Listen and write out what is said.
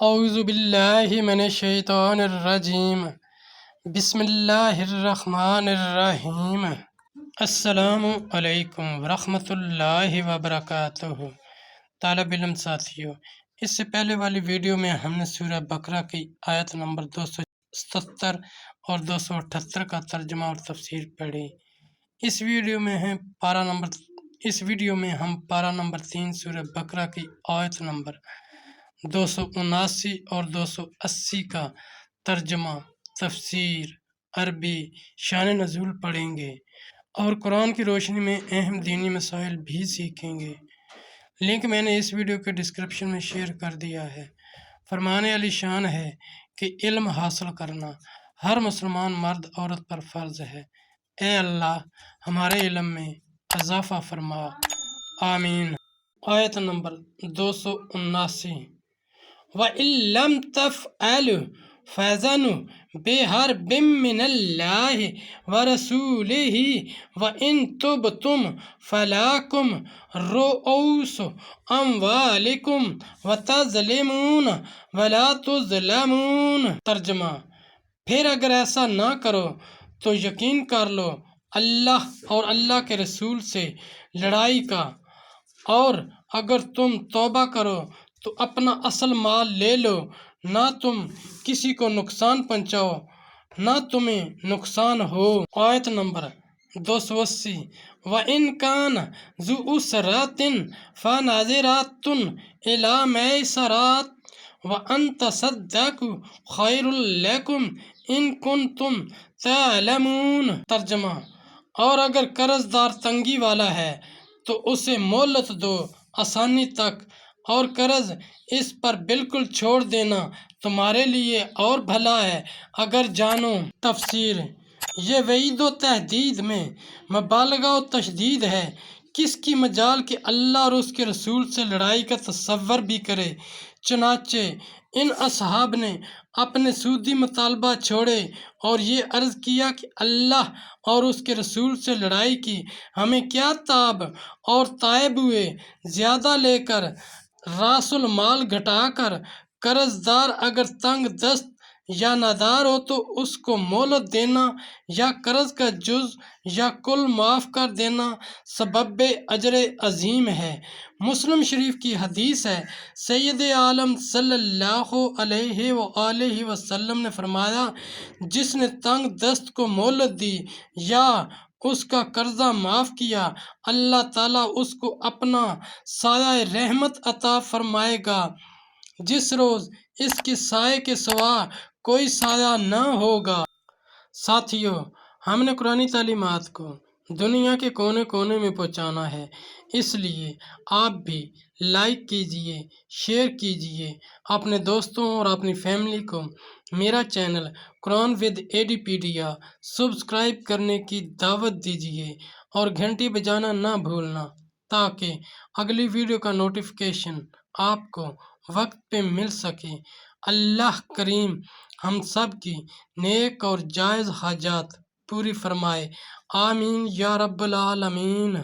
اعوذ باللہ من الشیطان الرجیم بسم اللہ الرحمن الرحیم۔ السلام علیکم ورحمۃ اللہ وبرکاتہ۔ طالب علم ساتھیوں، اس سے پہلے والی ویڈیو میں ہم نے سورہ بقرہ کی آیت نمبر 277 اور 278 کا ترجمہ اور تفسیر پڑھی۔ اس ویڈیو میں ہم پارہ نمبر 3 سورہ بقرہ کی آیت نمبر 279 اور 280 کا ترجمہ، تفسیر، عربی، شان نزول پڑھیں گے اور قرآن کی روشنی میں اہم دینی مسائل بھی سیکھیں گے۔ لنک میں نے اس ویڈیو کے ڈسکرپشن میں شیئر کر دیا ہے۔ فرمان علی شان ہے کہ علم حاصل کرنا ہر مسلمان مرد عورت پر فرض ہے۔ اے اللہ ہمارے علم میں اضافہ فرما، آمین۔ آیت نمبر 279۔ وَإِن لَّمْ تَفْعَلُوا فَأْذَنُوا بِحَرْبٍ مِّنَ اللَّهِ وَرَسُولِهِ وَإِن تُبْتُمْ فَلَكُمْ رُءُوسُ أَمْوَالِكُمْ وَتَظْلِمُونَ وَلَا تُظْلَمُونَ۔ ترجمہ: پھر اگر ایسا نہ کرو تو یقین کر لو اللہ اور اللہ کے رسول سے لڑائی کا، اور اگر تم توبہ کرو تو اپنا اصل مال لے لو، نہ تم کسی کو نقصان پہنچاؤ نہ تمہیں نقصان ہو۔ آیت نمبر 280۔ وَإِن كَانَ ذُو عُسْرَةٍ فَنَظِرَةٌ إِلَىٰ مَيْسَرَةٍ وَأَن تَصَدَّقُوا خَيْرٌ لَّكُمْ إِن كُنتُمْ تَعْلَمُونَ۔ ترجمہ: اور اگر قرض دار تنگی والا ہے تو اسے مہلت دو آسانی تک، اور قرض اس پر بالکل چھوڑ دینا تمہارے لیے اور بھلا ہے اگر جانو۔ تفسیر: یہ وعید و تحدید میں مبالغہ و تشدید ہے۔ کس کی مجال کہ اللہ اور اس کے رسول سے لڑائی کا تصور بھی کرے۔ چنانچہ ان اصحاب نے اپنے سودی مطالبہ چھوڑے اور یہ عرض کیا کہ اللہ اور اس کے رسول سے لڑائی کی ہمیں کیا تاب، اور تائب ہوئے زیادہ لے کر، راس المال گھٹا کر۔ قرض دار اگر تنگ دست یا نادار ہو تو اس کو مہلت دینا یا قرض کا جز یا کل معاف کر دینا سبب اجر عظیم ہے۔ مسلم شریف کی حدیث ہے، سید عالم صلی اللہ علیہ وآلہ وسلم نے فرمایا، جس نے تنگ دست کو مہلت دی یا اس کا قرضہ معاف کیا، اللہ تعالیٰ اس کو اپنا سایہ رحمت عطا فرمائے گا جس روز اس کے سائے کے سوا کوئی سایہ نہ ہوگا۔ ساتھیو، ہم نے قرآنی تعلیمات کو دنیا کے کونے کونے میں پہنچانا ہے، اس لیے آپ بھی لائک کیجئے، شیئر کیجئے، اپنے دوستوں اور اپنی فیملی کو میرا چینل قرآن ود ایڈیپیڈیا سبسکرائب کرنے کی دعوت دیجئے اور گھنٹی بجانا نہ بھولنا، تاکہ اگلی ویڈیو کا نوٹیفیکیشن آپ کو وقت پہ مل سکے۔ اللہ کریم ہم سب کی نیک اور جائز حاجات پوری فرمائے، آمین یا رب العالمین۔